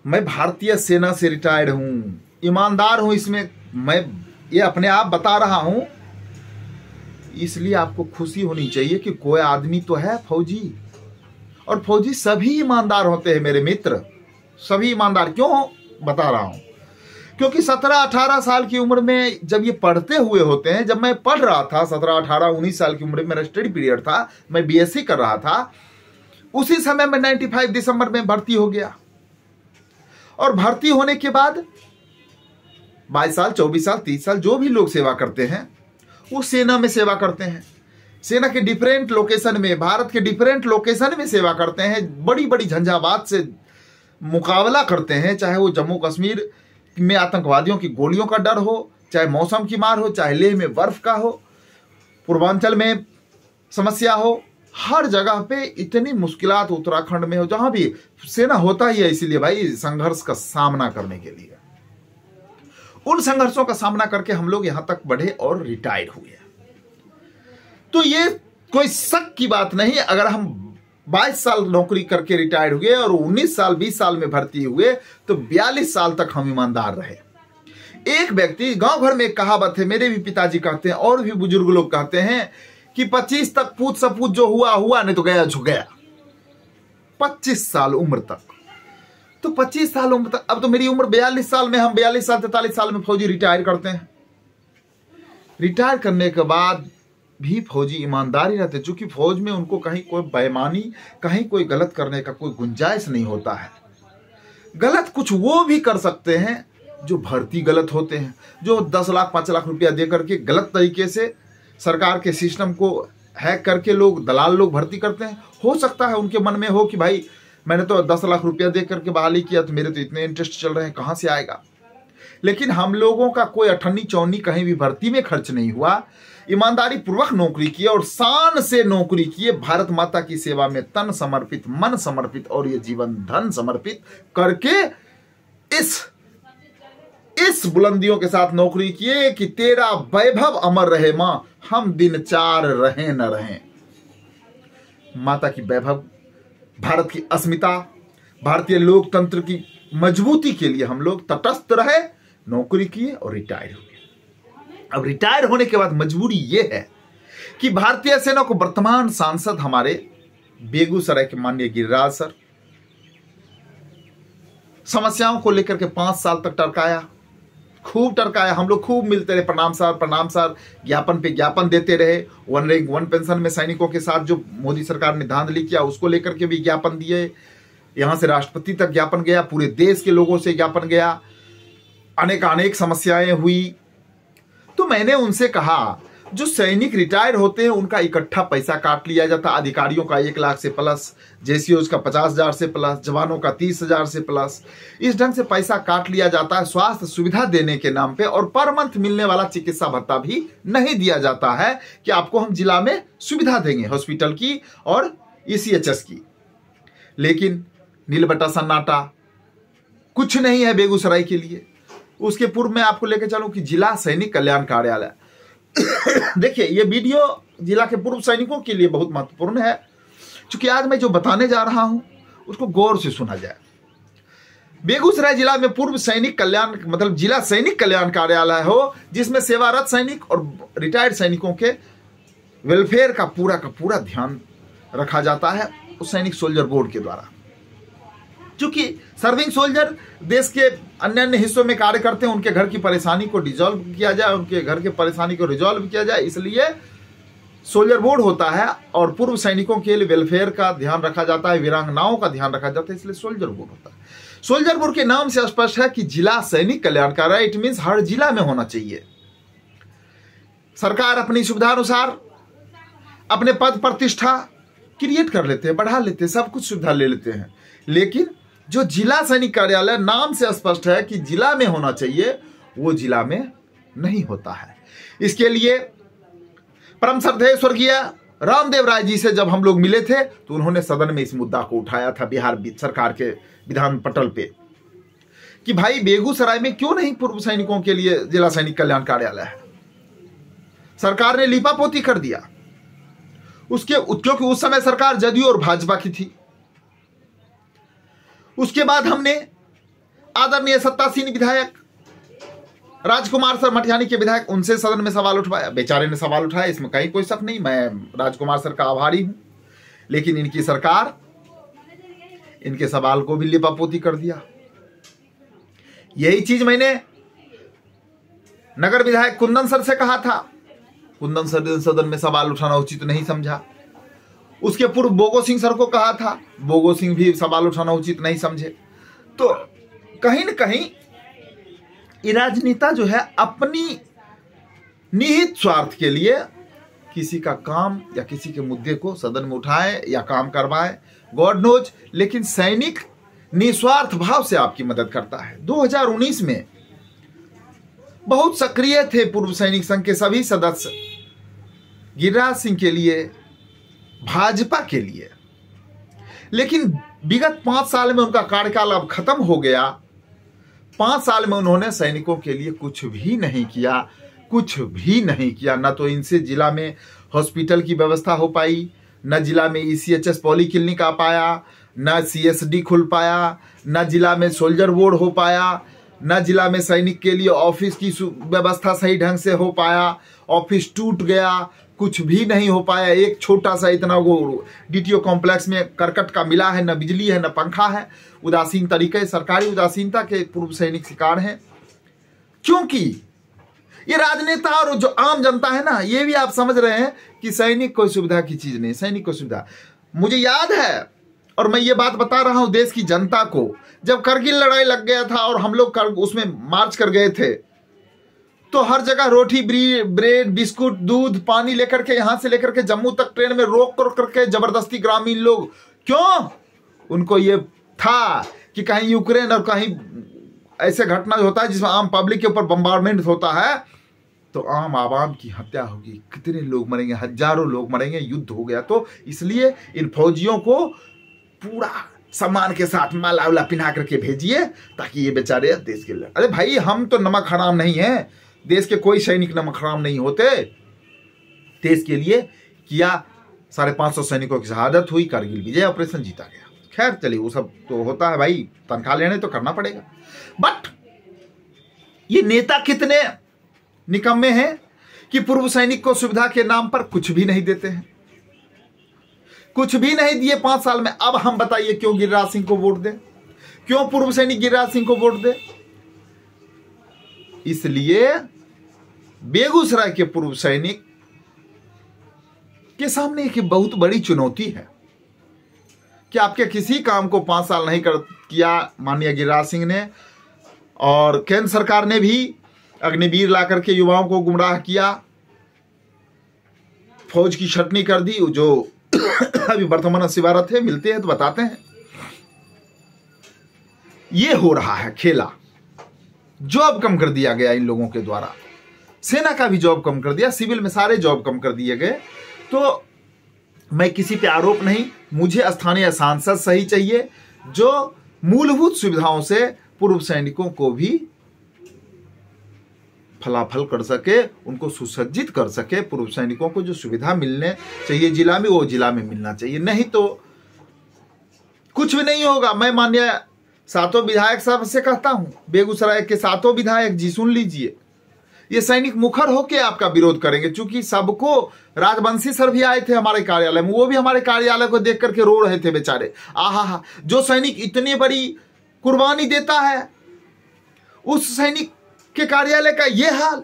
मैं भारतीय सेना से रिटायर्ड हूं, ईमानदार हूं, इसमें मैं ये अपने आप बता रहा हूं। इसलिए आपको खुशी होनी चाहिए कि कोई आदमी तो है फौजी, और फौजी सभी ईमानदार होते हैं मेरे मित्र, सभी ईमानदार। क्यों बता रहा हूं? क्योंकि 17-18 साल की उम्र में जब ये पढ़ते हुए होते हैं, जब मैं पढ़ रहा था 17-18-19 साल की उम्र में, मेरा स्टडी पीरियड था, मैं बीएससी कर रहा था, उसी समय में 95 दिसंबर में भर्ती हो गया। और भर्ती होने के बाद 22 साल 24 साल 30 साल जो भी लोग सेवा करते हैं वो सेना में सेवा करते हैं, सेना के डिफरेंट लोकेशन में, भारत के डिफरेंट लोकेशन में सेवा करते हैं, बड़ी बड़ी झंझावात से मुकाबला करते हैं, चाहे वो जम्मू कश्मीर में आतंकवादियों की गोलियों का डर हो, चाहे मौसम की मार हो, चाहे लेह में बर्फ का हो, पूर्वांचल में समस्या हो, हर जगह पे इतनी मुश्किलात, उत्तराखंड में हो, जहां भी सेना होता ही है इसीलिए भाई, संघर्ष का सामना करने के लिए। उन संघर्षों का सामना करके हम लोग यहां तक बढ़े और रिटायर हुए। तो ये कोई शक की बात नहीं, अगर हम 22 साल नौकरी करके रिटायर हुए और 19 साल 20 साल में भर्ती हुए तो 42 साल तक हम ईमानदार रहे। एक व्यक्ति, गांव भर में एक कहावत है, मेरे भी पिताजी कहते हैं और भी बुजुर्ग लोग कहते हैं कि 25 तक पूछ सपूत जो हुआ हुआ, नहीं तो गया झुक गया। 25 साल उम्र तक, तो 25 साल उम्र तक, अब तो मेरी उम्र 42 साल में, हम 42 साल 43 साल में फौजी रिटायर करते हैं। रिटायर करने के बाद भी फौजी ईमानदारी रहते, चूंकि फौज में उनको कहीं कोई बेईमानी, कहीं कोई गलत करने का कोई गुंजाइश नहीं होता है। गलत कुछ वो भी कर सकते हैं जो भर्ती गलत होते हैं, जो 10 लाख 5 लाख रुपया दे करके गलत तरीके से सरकार के सिस्टम को हैक करके लोग, दलाल लोग भर्ती करते हैं। हो सकता है उनके मन में हो कि भाई मैंने तो 10 लाख रुपया दे करके बहाली किया, तो मेरे तो इतने इंटरेस्ट चल रहे हैं, कहां से आएगा। लेकिन हम लोगों का कोई अठन्नी चौनी कहीं भी भर्ती में खर्च नहीं हुआ, ईमानदारी पूर्वक नौकरी की और शान से नौकरी किए, भारत माता की सेवा में तन समर्पित, मन समर्पित और ये जीवन धन समर्पित करके इस बुलंदियों के साथ नौकरी किए कि तेरा वैभव अमर रहे मां, हम दिन 4 रहें न रहें। माता की वैभव, भारत की अस्मिता, भारतीय लोकतंत्र की मजबूती के लिए हम लोग तटस्थ रहे, नौकरी किए और रिटायर हुए। अब रिटायर होने के बाद मजबूरी यह है कि भारतीय सेना को वर्तमान सांसद हमारे बेगूसराय के माननीय गिरिराज सर समस्याओं को लेकर के 5 साल तक टरकाया, खूब टरकाया। हम लोग खूब मिलते रहे, प्रणाम सर, ज्ञापन पे ज्ञापन देते रहे। 1 रैंक 1 पेंशन में सैनिकों के साथ जो मोदी सरकार ने धांधली किया उसको लेकर के भी ज्ञापन दिए, यहां से राष्ट्रपति तक ज्ञापन गया, पूरे देश के लोगों से ज्ञापन गया, अनेक समस्याएं हुई। तो मैंने उनसे कहा, जो सैनिक रिटायर होते हैं उनका इकट्ठा पैसा काट लिया जाता, अधिकारियों का 1 लाख से प्लस, जेसीओज का 50,000 से प्लस, जवानों का 30,000 से प्लस, इस ढंग से पैसा काट लिया जाता है स्वास्थ्य सुविधा देने के नाम पे। और पर मंथ मिलने वाला चिकित्सा भत्ता भी नहीं दिया जाता है कि आपको हम जिला में सुविधा देंगे हॉस्पिटल की और ईसीएचएस की। लेकिन नीलबट्टा सन्नाटा, कुछ नहीं है बेगूसराय के लिए। उसके पूर्व में आपको लेकर चलूं कि जिला सैनिक कल्याण कार्यालय देखिए, ये वीडियो जिला के पूर्व सैनिकों के लिए बहुत महत्वपूर्ण है, क्योंकि आज मैं जो बताने जा रहा हूं उसको गौर से सुना जाए। बेगूसराय जिला में पूर्व सैनिक कल्याण, मतलब जिला सैनिक कल्याण कार्यालय हो, जिसमें सेवारत सैनिक और रिटायर्ड सैनिकों के वेलफेयर का पूरा ध्यान रखा जाता है उस सैनिक सोल्जर बोर्ड के द्वारा। क्योंकि सर्विंग सोल्जर देश के अन्य हिस्सों में कार्य करते हैं, उनके घर की परेशानी को डिजॉल्व किया जाए, उनके घर के परेशानी को रिजॉल्व किया जाए, इसलिए सोल्जर बोर्ड होता है। और पूर्व सैनिकों के लिए वेलफेयर का ध्यान रखा जाता है, वीरांगनाओं का ध्यान रखा जाता है, इसलिए सोल्जर बोर्ड होता है। सोल्जर बोर्ड के नाम से स्पष्ट है कि जिला सैनिक कल्याण कार्यालय, इट मीन्स हर जिला में होना चाहिए। सरकार अपनी सुविधानुसार अपने पद प्रतिष्ठा क्रिएट कर लेते हैं, बढ़ा लेते हैं, सब कुछ सुविधा ले लेते हैं, लेकिन जो जिला सैनिक कार्यालय नाम से स्पष्ट है कि जिला में होना चाहिए, वो जिला में नहीं होता है। इसके लिए परम श्रद्धेय स्वर्गीय रामदेव राय जी से जब हम लोग मिले थे तो उन्होंने सदन में इस मुद्दा को उठाया था, बिहार सरकार के विधान पटल पे, कि भाई बेगूसराय में क्यों नहीं पूर्व सैनिकों के लिए जिला सैनिक कल्याण कार्यालय है। सरकार ने लीपापोती कर दिया क्योंकि उस समय सरकार जदयू और भाजपा की थी। उसके बाद हमने आदरणीय सत्तासीन विधायक राजकुमार सर मटियानी के विधायक, उनसे सदन में सवाल उठवाया, बेचारे ने सवाल उठाया, इसमें कहीं कोई शक नहीं, मैं राजकुमार सर का आभारी हूं। लेकिन इनकी सरकार इनके सवाल को भी लिपापोती कर दिया। यही चीज मैंने नगर विधायक कुंदन सर से कहा था, कुंदन सर ने सदन में सवाल उठाना उचित नहीं समझा। उसके पूर्व बोगो सिंह सर को कहा था, बोगो सिंह भी सवाल उठाना उचित नहीं समझे। तो कहीं न कहीं ये राजनेता जो है अपनी निहित स्वार्थ के लिए किसी का काम या किसी के मुद्दे को सदन में उठाए या काम करवाए, गॉड नोज, लेकिन सैनिक निस्वार्थ भाव से आपकी मदद करता है। 2019 में बहुत सक्रिय थे पूर्व सैनिक संघ के सभी सदस्य गिरिराज सिंह के लिए, भाजपा के लिए, लेकिन विगत 5 साल में उनका कार्यकाल अब खत्म हो गया। 5 साल में उन्होंने सैनिकों के लिए कुछ भी नहीं किया, कुछ भी नहीं किया। न तो इनसे जिला में हॉस्पिटल की व्यवस्था हो पाई, न जिला में ECHS पॉलीक्लिनिक आ पाया, न CSD खुल पाया, न जिला में सोल्जर वार्ड हो पाया, न जिला में सैनिक के लिए ऑफिस की व्यवस्था सही ढंग से हो पाया, ऑफिस टूट गया, कुछ भी नहीं हो पाया। एक छोटा सा इतना वो DTO कॉम्प्लेक्स में करकट का मिला है, न बिजली है न पंखा है। उदासीन तरीके, सरकारी उदासीनता के पूर्व सैनिक शिकार हैं, क्योंकि ये राजनेता और जो आम जनता है ना, ये भी आप समझ रहे हैं कि सैनिक कोई सुविधा की चीज नहीं, सैनिक को सुविधा। मुझे याद है, और मैं ये बात बता रहा हूं देश की जनता को, जब करगिल लड़ाई लग गया था और हम लोग उसमें मार्च कर गए थे, तो हर जगह रोटी, ब्रेड, बिस्कुट, दूध, पानी लेकर के यहां से लेकर के जम्मू तक ट्रेन में रोक कर करके जबरदस्ती ग्रामीण लोग, क्यों? उनको ये था कि कहीं यूक्रेन और कहीं ऐसे घटना होता है जिसमें आम पब्लिक के ऊपर बम्बार्डमेंट होता है तो आम आवाम की हत्या होगी, कितने लोग मरेंगे, हजारों लोग मरेंगे, युद्ध हो गया। तो इसलिए इन फौजियों को पूरा सम्मान के साथ माला उला पिन्हा करके भेजिए ताकि ये बेचारे देश के लिए। अरे भाई, हम तो नमक हराम नहीं है, देश के कोई सैनिक नमक हराम नहीं होते। देश के लिए किया, 550 सैनिकों की शहादत हुई, कारगिल विजय ऑपरेशन जीता गया। खैर चलिए, वो सब तो होता है भाई, तनख्वाह लेने तो करना पड़ेगा। बट ये नेता कितने निकम्मे हैं कि पूर्व सैनिक को सुविधा के नाम पर कुछ भी नहीं देते हैं, कुछ भी नहीं दिए 5 साल में। अब हम बताइए क्यों गिरिराज सिंह को वोट दें, क्यों पूर्व सैनिक गिरिराज सिंह को वोट दें? इसलिए बेगूसराय के पूर्व सैनिक के सामने एक बहुत बड़ी चुनौती है कि आपके किसी काम को 5 साल नहीं किया माननीय गिरिराज सिंह ने, और केंद्र सरकार ने भी अग्निवीर ला करके युवाओं को गुमराह किया, फौज की छटनी कर दी। जो अभी वर्तमान सेवारत है, मिलते हैं तो बताते हैं। ये हो रहा है खेला, जॉब कम कर दिया गया इन लोगों के द्वारा, सेना का भी जॉब कम कर दिया, सिविल में सारे जॉब कम कर दिए गए। तो मैं किसी पे आरोप नहीं, मुझे स्थानीय सांसद सही चाहिए जो मूलभूत सुविधाओं से पूर्व सैनिकों को भी फलाफल कर सके, उनको सुसज्जित कर सके। पूर्व सैनिकों को जो सुविधा मिलने चाहिए जिला में, वो जिला में मिलना चाहिए, नहीं तो कुछ भी नहीं होगा। मैं माननीय 7 विधायक साहब से कहता हूं, बेगूसराय के 7 विधायक जी सुन लीजिए, ये सैनिक मुखर होके आपका विरोध करेंगे। चूंकि सबको, राजवंशी सर भी आए थे हमारे कार्यालय में, वो भी हमारे कार्यालय को देख करके रो रहे थे बेचारे। आहा, जो सैनिक इतनी बड़ी कुर्बानी देता है, उस सैनिक के कार्यालय का ये हाल,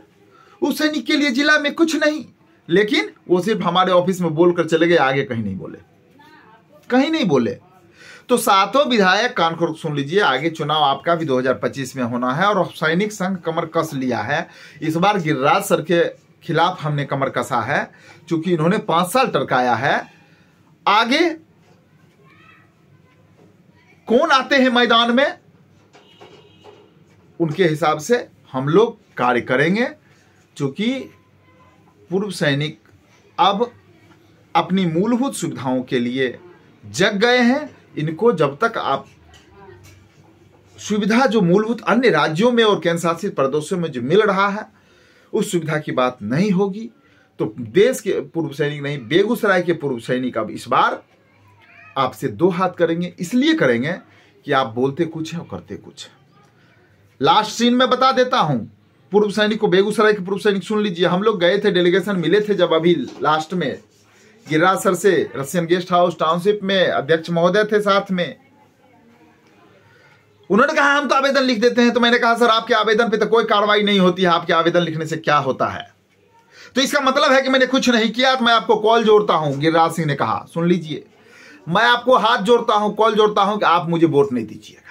उस सैनिक के लिए जिला में कुछ नहीं। लेकिन वो सिर्फ हमारे ऑफिस में बोलकर चले गए, आगे कहीं नहीं बोले, कहीं नहीं बोले। तो 7 विधायक कान खोल सुन लीजिए, आगे चुनाव आपका भी 2025 में होना है और सैनिक संघ कमर कस लिया है। इस बार गिरिराज सर के खिलाफ हमने कमर कसा है, चूंकि इन्होंने 5 साल टरकाया है। आगे कौन आते हैं मैदान में, उनके हिसाब से हम लोग कार्य करेंगे। चूंकि पूर्व सैनिक अब अपनी मूलभूत सुविधाओं के लिए जग गए हैं, इनको जब तक आप सुविधा जो मूलभूत अन्य राज्यों में और केंद्र शासित प्रदेशों में जो मिल रहा है, उस सुविधा की बात नहीं होगी, तो देश के पूर्व सैनिक नहीं, बेगूसराय के पूर्व सैनिक अब इस बार आपसे 2 हाथ करेंगे। इसलिए करेंगे कि आप बोलते कुछ है और करते कुछ है। लास्ट सीन में बता देता हूं। पूर्व सैनिक को, बेगूसराय के पूर्व सैनिक सुन लीजिए। हम लोग गए थे, डेलीगेशन मिले थे जब अभी लास्ट में गिरिराज सर से रशियन गेस्ट हाउस टाउनशिप में, अध्यक्ष महोदय थे साथ में। उन्होंने कहा हम तो आवेदन लिख देते हैं। तो मैंने कहा सर आपके आवेदन पे तो कोई कार्रवाई नहीं होती है, आपके आवेदन लिखने से क्या होता है? तो इसका मतलब है कि मैंने कुछ नहीं किया। तो मैं आपको कॉल जोड़ता हूं, गिरिराज सिंह ने कहा, सुन लीजिए, मैं आपको हाथ जोड़ता हूं, कॉल जोड़ता हूं कि आप मुझे वोट नहीं दीजिएगा।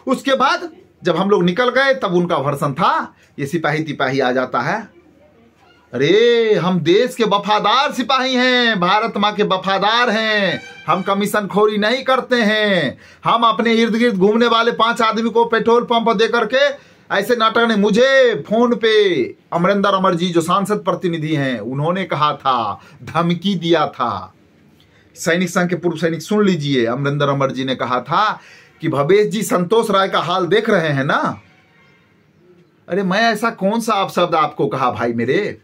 उसके बाद जब हम लोग निकल गए तब उनका वर्सन था, ये सिपाही तिपाही आ जाता है, अरे हम देश के वफादार सिपाही हैं, भारत माँ के वफादार हैं, हम कमीशन खोरी नहीं करते हैं, हम अपने इर्द गिर्द घूमने वाले 5 आदमी को पेट्रोल पंप दे करके ऐसे नाटक ने। मुझे फोन पे अमरिंदर अमर जी जो सांसद प्रतिनिधि हैं उन्होंने कहा था, धमकी दिया था। सैनिक संघ के पूर्व सैनिक सुन लीजिए, अमरिंदर अमर जी ने कहा था कि भवेश जी संतोष राय का हाल देख रहे हैं ना। अरे मैं ऐसा कौन सा आप शब्द आपको कहा भाई मेरे?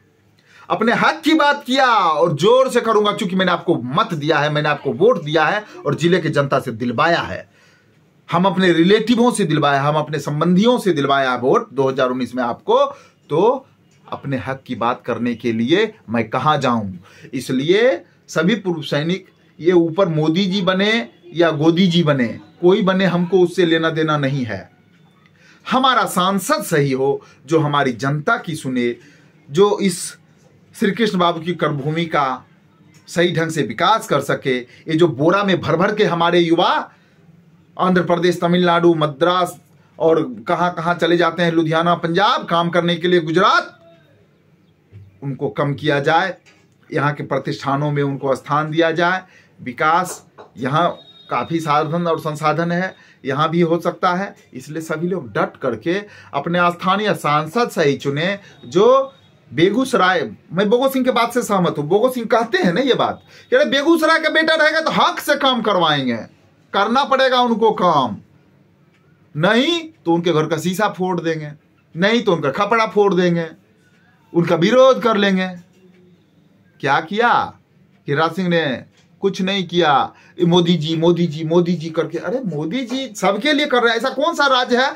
अपने हक की बात किया और जोर से करूंगा, क्योंकि मैंने आपको मत दिया है, मैंने आपको वोट दिया है और जिले की जनता से दिलवाया है, हम अपने रिलेटिवों से दिलवाया, हम अपने संबंधियों से दिलवाया वोट 2019 में आपको। तो अपने हक की बात करने के लिए मैं कहां जाऊं? इसलिए सभी पूर्व सैनिक, ये ऊपर मोदी जी बने या गोदी जी बने, कोई बने, हमको उससे लेना देना नहीं है। हमारा सांसद सही हो, जो हमारी जनता की सुने, जो इस श्री कृष्ण बाबू की कर्मभूमि का सही ढंग से विकास कर सके। ये जो बोरा में भर भर के हमारे युवा आंध्र प्रदेश, तमिलनाडु, मद्रास और कहां कहां चले जाते हैं, लुधियाना, पंजाब काम करने के लिए, गुजरात, उनको कम किया जाए, यहाँ के प्रतिष्ठानों में उनको स्थान दिया जाए। विकास यहाँ काफ़ी साधन और संसाधन है, यहाँ भी हो सकता है। इसलिए सभी लोग डट करके अपने स्थानीय सांसद सही चुने। जो बेगूसराय, मैं बोगो सिंह के बात से सहमत हूं। बोगो सिंह कहते हैं ना ये बात कि अरे बेगूसराय का बेटा रहेगा तो हक से काम करवाएंगे, करना पड़ेगा उनको काम, नहीं तो उनके घर का शीशा फोड़ देंगे, नहीं तो उनका खपड़ा फोड़ देंगे, उनका विरोध कर लेंगे। क्या किया गिरिराज सिंह ने? कुछ नहीं किया। मोदी जी मोदी जी मोदी जी करके, अरे मोदी जी सबके लिए कर रहे हैं। ऐसा कौन सा राज्य है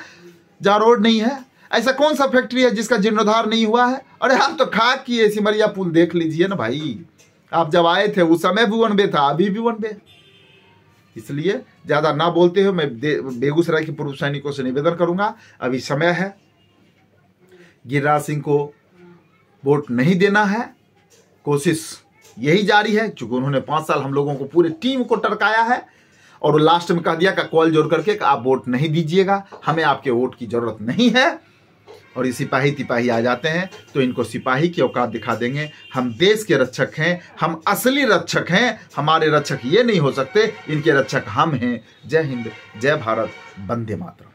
जहां रोड नहीं है? ऐसा कौन सा फैक्ट्री है जिसका जीर्णोद्धार नहीं हुआ है? अरे आप तो खाक किए सिमरिया पुल देख लीजिए ना भाई, आप जब आए थे उस समय भी 1 वे था, अभी भी 1 वे। इसलिए ज्यादा ना बोलते हुए मैं बेगूसराय के पूर्व सैनिकों से निवेदन करूंगा, अभी समय है, गिरिराज सिंह को वोट नहीं देना है, कोशिश यही जारी है। चूंकि उन्होंने 5 साल हम लोगों को, पूरे टीम को टरकाया है और लास्ट में कह दिया का कॉल जोड़ करके आप वोट नहीं दीजिएगा, हमें आपके वोट की जरूरत नहीं है। और ये सिपाही तिपाही आ जाते हैं तो इनको सिपाही की औकात दिखा देंगे। हम देश के रक्षक हैं, हम असली रक्षक हैं, हमारे रक्षक ये नहीं हो सकते, इनके रक्षक हम हैं। जय हिंद, जय भारत, वंदे मातरम।